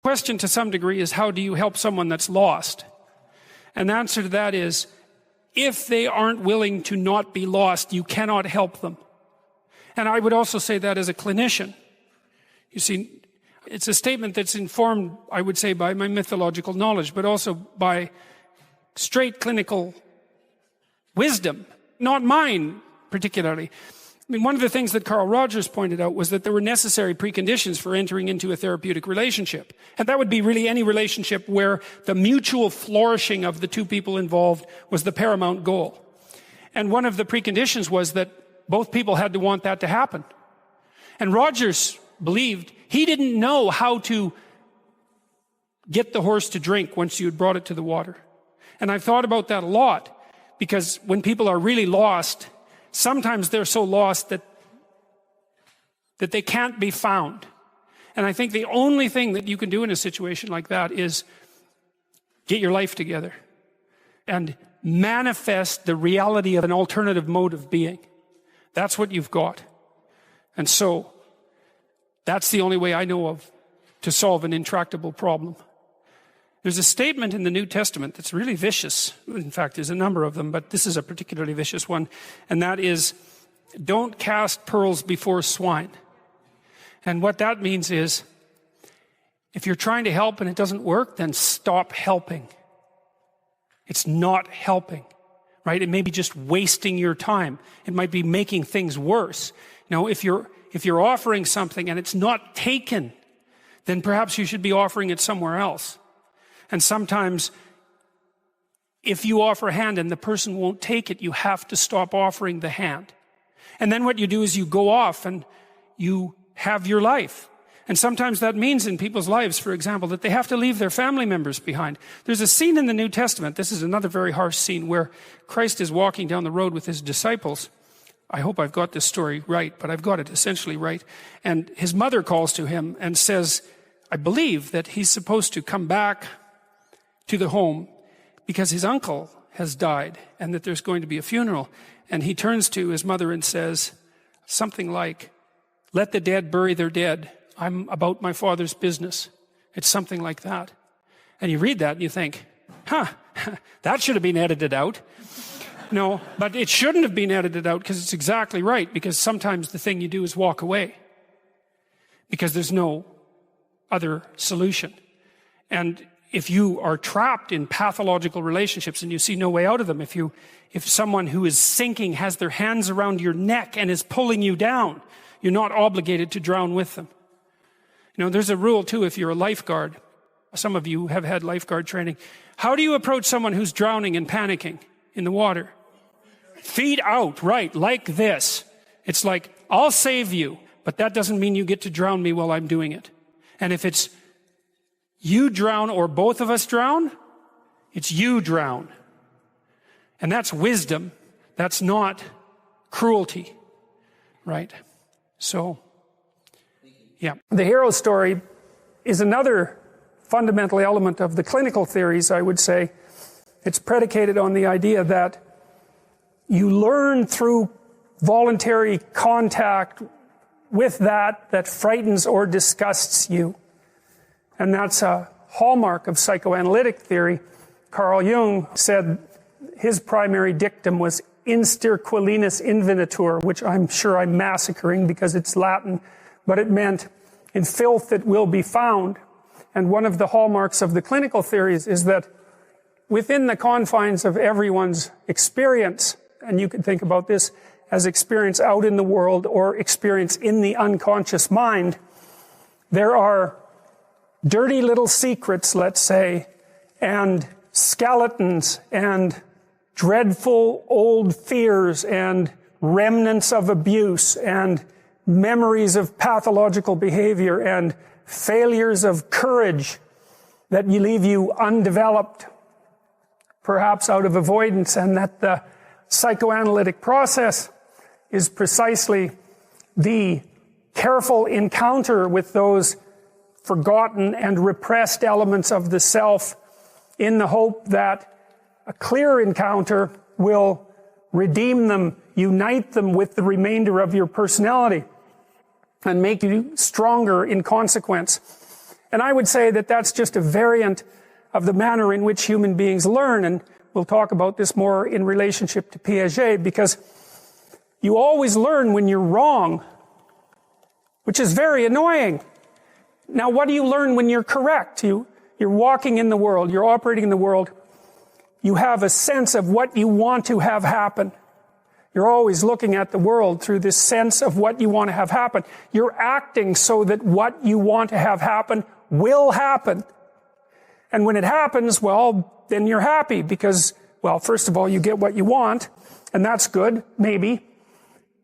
Question to some degree is, how do you help someone that's lost? And the answer to that is, if they aren't willing to not be lost, you cannot help them. And I would also say that as a clinician. You see, it's a statement that's informed, I would say, by my mythological knowledge, but also by straight clinical wisdom, not mine particularly. I mean, one of the things that Carl Rogers pointed out was that there were necessary preconditions for entering into a therapeutic relationship. And that would be really any relationship where the mutual flourishing of the two people involved was the paramount goal. And one of the preconditions was that both people had to want that to happen. And Rogers believed he didn't know how to get the horse to drink once you had brought it to the water. And I've thought about that a lot, because when people are really lost, sometimes they're so lost that they can't be found. And I think the only thing that you can do in a situation like that is get your life together and manifest the reality of an alternative mode of being. That's what you've got. And so that's the only way I know of to solve an intractable problem. There's a statement in the New Testament that's really vicious. In fact, there's a number of them, but this is a particularly vicious one. And that is, don't cast pearls before swine. And what that means is, if you're trying to help and it doesn't work, then stop helping. It's not helping, right? It may be just wasting your time. It might be making things worse. You know, if you're offering something and it's not taken, then perhaps you should be offering it somewhere else. And sometimes, if you offer a hand and the person won't take it, you have to stop offering the hand. And then what you do is you go off and you have your life. And sometimes that means in people's lives, for example, that they have to leave their family members behind. There's a scene in the New Testament, this is another very harsh scene, where Christ is walking down the road with his disciples. I hope I've got this story right, but I've got it essentially right. And his mother calls to him and says, I believe that he's supposed to come back to the home because his uncle has died and that there's going to be a funeral. And he turns to his mother and says something like, let the dead bury their dead. I'm about my Father's business. It's something like that. And you read that and you think, that should have been edited out. No, but it shouldn't have been edited out, because it's exactly right, because sometimes the thing you do is walk away because there's no other solution. And if you are trapped in pathological relationships and you see no way out of them, if someone who is sinking has their hands around your neck and is pulling you down, you're not obligated to drown with them. You know, there's a rule too, if you're a lifeguard. Some of you have had lifeguard training. How do you approach someone who's drowning and panicking in the water? Feet out, right, like this. It's like, I'll save you, but that doesn't mean you get to drown me while I'm doing it. And if it's you drown or both of us drown, it's you drown. And that's wisdom. That's not cruelty, right? So, yeah. The hero story is another fundamental element of the clinical theories, I would say. It's predicated on the idea that you learn through voluntary contact with that frightens or disgusts you. And that's a hallmark of psychoanalytic theory. Carl Jung said his primary dictum was insterquilinus invenitur, which I'm sure I'm massacring because it's Latin, but it meant in filth that will be found. And one of the hallmarks of the clinical theories is that within the confines of everyone's experience, and you can think about this as experience out in the world or experience in the unconscious mind, there are dirty little secrets, let's say, and skeletons and dreadful old fears and remnants of abuse and memories of pathological behavior and failures of courage that leave you undeveloped, perhaps out of avoidance, and that the psychoanalytic process is precisely the careful encounter with those forgotten and repressed elements of the self in the hope that a clear encounter will redeem them, unite them with the remainder of your personality, and make you stronger in consequence. And I would say that that's just a variant of the manner in which human beings learn, and we'll talk about this more in relationship to Piaget, because you always learn when you're wrong, which is very annoying. Now, what do you learn when you're correct? You're walking in the world, you're operating in the world, you have a sense of what you want to have happen. You're always looking at the world through this sense of what you want to have happen. You're acting so that what you want to have happen will happen. And when it happens, well, then you're happy because, well, first of all, you get what you want, and that's good, maybe,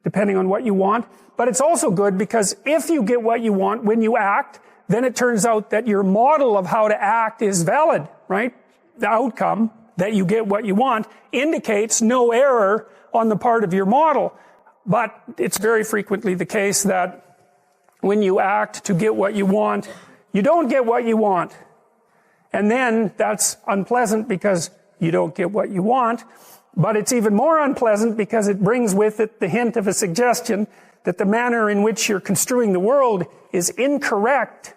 depending on what you want. But it's also good because if you get what you want when you act, then it turns out that your model of how to act is valid, right? The outcome, that you get what you want, indicates no error on the part of your model. But it's very frequently the case that when you act to get what you want, you don't get what you want. And then that's unpleasant because you don't get what you want. But it's even more unpleasant because it brings with it the hint of a suggestion that the manner in which you're construing the world is incorrect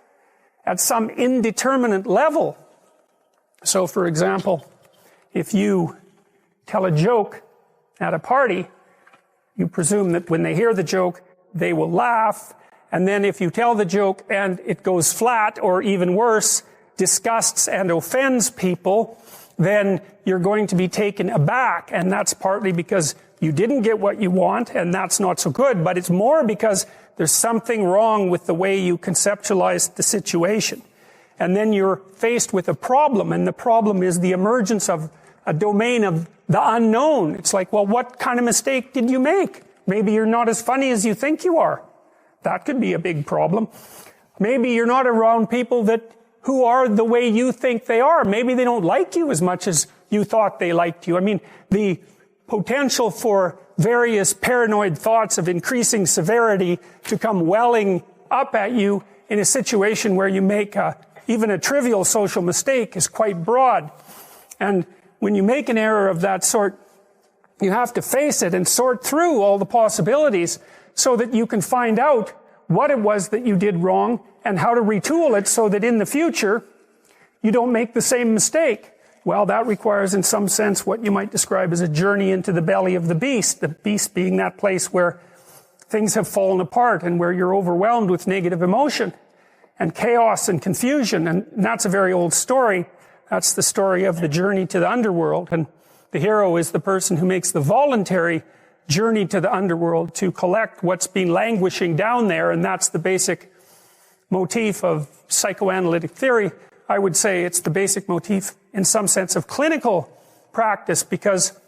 at some indeterminate level. So, for example, if you tell a joke at a party, you presume that when they hear the joke, they will laugh. And then if you tell the joke and it goes flat, or even worse, disgusts and offends people, then you're going to be taken aback. And that's partly because you didn't get what you want, and that's not so good. But it's more because there's something wrong with the way you conceptualized the situation. And then you're faced with a problem, and the problem is the emergence of a domain of the unknown. It's like, well, what kind of mistake did you make? Maybe you're not as funny as you think you are. That could be a big problem. Maybe you're not around people who are the way you think they are. Maybe they don't like you as much as you thought they liked you. I mean, the potential for various paranoid thoughts of increasing severity to come welling up at you in a situation where you make even a trivial social mistake is quite broad. And when you make an error of that sort, you have to face it and sort through all the possibilities so that you can find out what it was that you did wrong and how to retool it so that in the future you don't make the same mistake. Well, that requires in some sense what you might describe as a journey into the belly of the beast being that place where things have fallen apart and where you're overwhelmed with negative emotion and chaos and confusion. And that's a very old story. That's the story of the journey to the underworld. And the hero is the person who makes the voluntary journey to the underworld to collect what's been languishing down there. And that's the basic motif of psychoanalytic theory. I would say it's the basic motif in some sense of clinical practice, because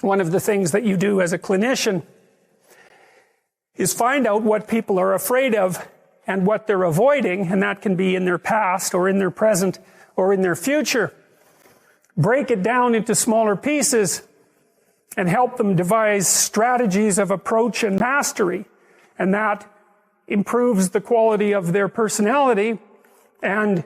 one of the things that you do as a clinician is find out what people are afraid of and what they're avoiding, and that can be in their past or in their present or in their future. Break it down into smaller pieces and help them devise strategies of approach and mastery. And that improves the quality of their personality and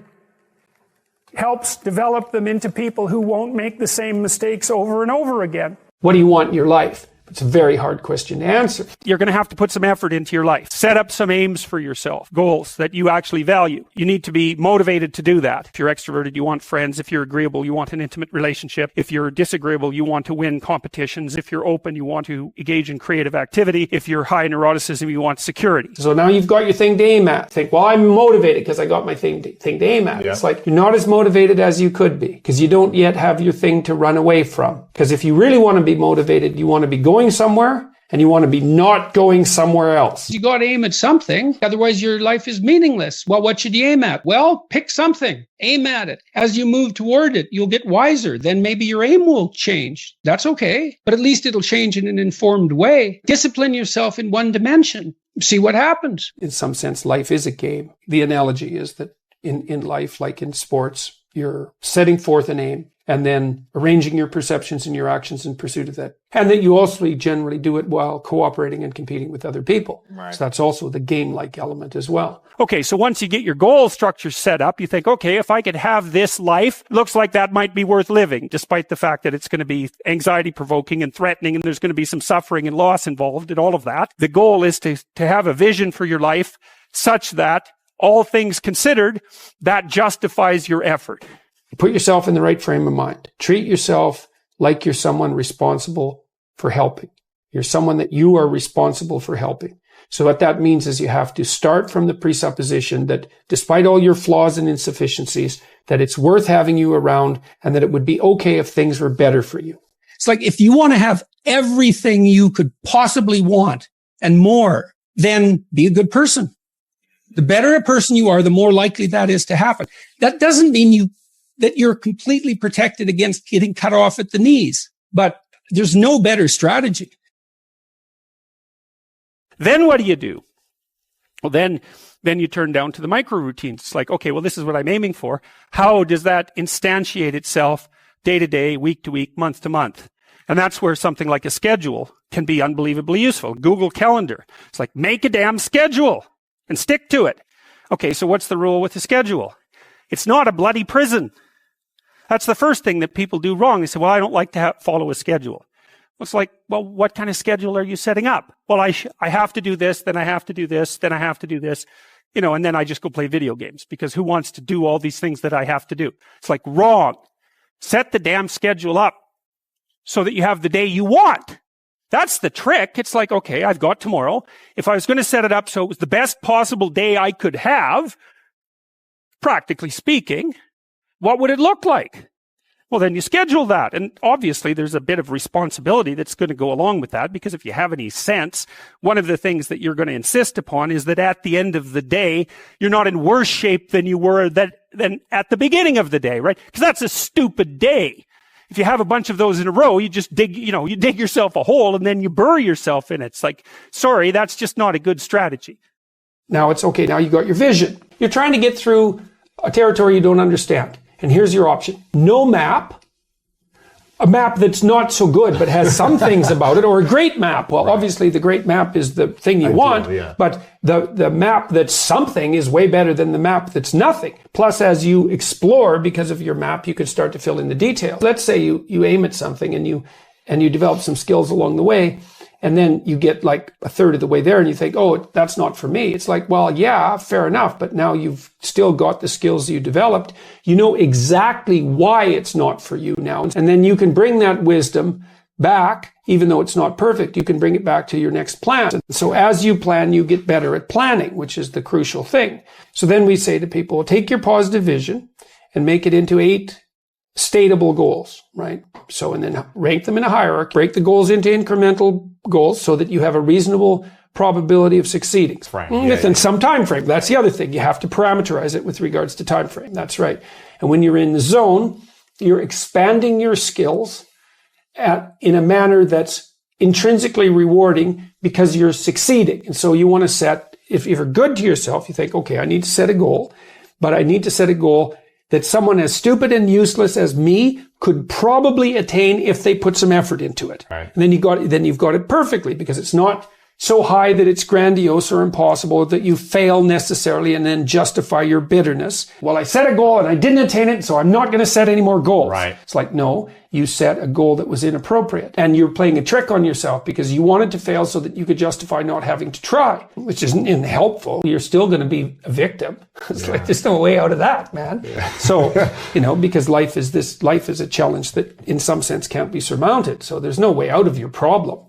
helps develop them into people who won't make the same mistakes over and over again. What do you want in your life? It's a very hard question to answer. You're going to have to put some effort into your life. Set up some aims for yourself, goals that you actually value. You need to be motivated to do that. If you're extroverted, you want friends. If you're agreeable, you want an intimate relationship. If you're disagreeable, you want to win competitions. If you're open, you want to engage in creative activity. If you're high neuroticism, you want security. So now you've got your thing to aim at. Think, well, I'm motivated because I got my thing to aim at. Yeah. It's like you're not as motivated as you could be because you don't yet have your thing to run away from. Because if you really want to be motivated, you want to be going somewhere and you want to be not going somewhere else. You got to aim at something. Otherwise, your life is meaningless. Well, what should you aim at? Well, pick something. Aim at it. As you move toward it, you'll get wiser. Then maybe your aim will change. That's okay. But at least it'll change in an informed way. Discipline yourself in one dimension. See what happens. In some sense, life is a game. The analogy is that in life, like in sports, you're setting forth an aim and then arranging your perceptions and your actions in pursuit of that. And that you also generally do it while cooperating and competing with other people. Right. So that's also the game-like element as well. Okay, so once you get your goal structure set up, you think, okay, if I could have this life, looks like that might be worth living, despite the fact that it's going to be anxiety-provoking and threatening, and there's going to be some suffering and loss involved and all of that. The goal is to have a vision for your life such that, all things considered, that justifies your effort. Put yourself in the right frame of mind. Treat yourself like you're someone responsible for helping. You're someone that you are responsible for helping. So what that means is you have to start from the presupposition that despite all your flaws and insufficiencies, that it's worth having you around and that it would be okay if things were better for you. It's like if you want to have everything you could possibly want and more, then be a good person. The better a person you are, the more likely that is to happen. That doesn't mean that you're completely protected against getting cut off at the knees. But there's no better strategy. Then what do? Well, then you turn down to the micro routines. It's like, okay, well, this is what I'm aiming for. How does that instantiate itself day to day, week to week, month to month? And that's where something like a schedule can be unbelievably useful. Google Calendar. It's like, make a damn schedule and stick to it. Okay, so what's the rule with the schedule? It's not a bloody prison. That's the first thing that people do wrong. They say, well, I don't like to follow a schedule. It's like, well, what kind of schedule are you setting up? Well, I have to do this, then I have to do this, then I have to do this, and then I just go play video games because who wants to do all these things that I have to do? It's like, wrong. Set the damn schedule up so that you have the day you want. That's the trick. It's like, okay, I've got tomorrow. If I was going to set it up so it was the best possible day I could have, practically speaking, what would it look like? Well, then you schedule that. And obviously, there's a bit of responsibility that's going to go along with that, because if you have any sense, one of the things that you're going to insist upon is that at the end of the day, you're not in worse shape than you were than at the beginning of the day, right? Because that's a stupid day. If you have a bunch of those in a row, you just dig yourself a hole and then you bury yourself in it. It's like, sorry, that's just not a good strategy. Now it's okay. Now you got your vision. You're trying to get through a territory you don't understand. And here's your option. No map. A map that's not so good, but has some things about it, or a great map. Well, obviously the great map is the thing you want, yeah. But the map that's something is way better than the map that's nothing. Plus, as you explore, because of your map, you can start to fill in the details. Let's say you aim at something and you develop some skills along the way, and then you get like a third of the way there and you think, oh, that's not for me. It's like, well, yeah, fair enough. But now you've still got the skills you developed. You know exactly why it's not for you now. And then you can bring that wisdom back, even though it's not perfect, you can bring it back to your next plan. And so as you plan, you get better at planning, which is the crucial thing. So then we say to people, well, take your positive vision and make it into 8 stateable goals, right? So, and then rank them in a hierarchy, break the goals into incremental goals so that you have a reasonable probability of succeeding within some time frame. That's the other thing. You have to parameterize it with regards to time frame. That's right. And when you're in the zone, you're expanding your skills in a manner that's intrinsically rewarding because you're succeeding. And so you want to set, if you're good to yourself, you think, okay, I need to set a goal, but I need to set a goal that someone as stupid and useless as me could probably attain if they put some effort into it. Right. And then you've got it perfectly, because it's not so high that it's grandiose or impossible that you fail necessarily and then justify your bitterness. Well, I set a goal and I didn't attain it, so I'm not going to set any more goals. Right. It's like, no, you set a goal that was inappropriate, and you're playing a trick on yourself because you wanted to fail so that you could justify not having to try, which isn't helpful. You're still going to be a victim. It's like, there's no way out of that, man. Yeah. So, because life is a challenge that in some sense can't be surmounted. So there's no way out of your problem.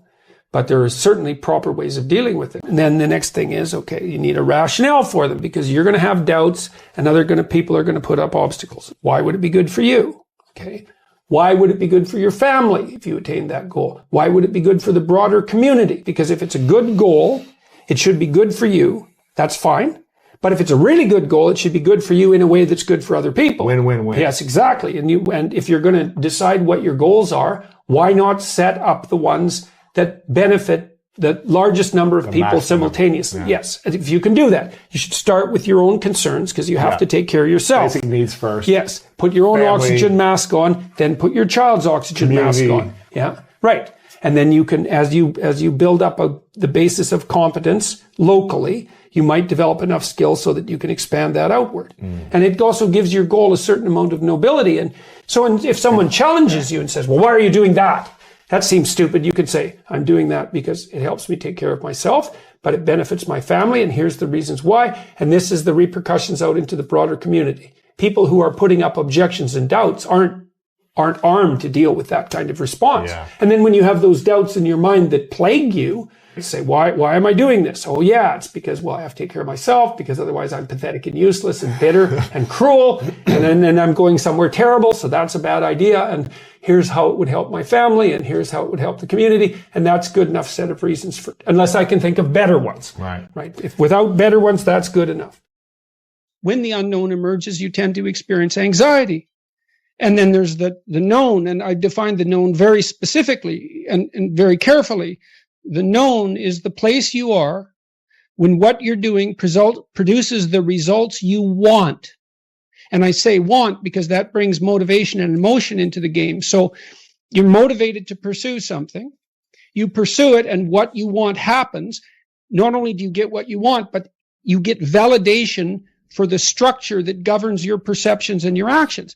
But there are certainly proper ways of dealing with it. And then the next thing is, okay, you need a rationale for them, because you're going to have doubts and people are going to put up obstacles. Why would it be good for you? Okay. Why would it be good for your family if you attain that goal? Why would it be good for the broader community? Because if it's a good goal, it should be good for you. That's fine. But if it's a really good goal, it should be good for you in a way that's good for other people. Win-win-win. Yes, exactly. And if you're going to decide what your goals are, why not set up the ones that benefit the largest number of people simultaneously? Yeah. Yes. If you can do that, you should start with your own concerns, because you have to take care of yourself. Basic needs first. Yes. Put your own oxygen mask on, then put your child's oxygen mask on. Yeah. Right. And then you can, as you build up the basis of competence locally, you might develop enough skills so that you can expand that outward. And it also gives your goal a certain amount of nobility. And so if someone challenges you and says, well, why are you doing that? That seems stupid. You could say, I'm doing that because it helps me take care of myself, but it benefits my family, and here's the reasons why. And this is the repercussions out into the broader community. People who are putting up objections and doubts aren't armed to deal with that kind of response. Yeah. And then when you have those doubts in your mind that plague you, you say, why am I doing this? Oh yeah, it's because, well, I have to take care of myself, because otherwise I'm pathetic and useless and bitter and cruel. And then I'm going somewhere terrible. So that's a bad idea. And here's how it would help my family, and here's how it would help the community. And that's good enough set of reasons unless I can think of better ones. Right. If without better ones, that's good enough. When the unknown emerges, you tend to experience anxiety. And then there's the known, and I define the known very specifically and very carefully. The known is the place you are when what you're doing produces the results you want. And I say want because that brings motivation and emotion into the game. So you're motivated to pursue something. You pursue it, and what you want happens. Not only do you get what you want, but you get validation for the structure that governs your perceptions and your actions.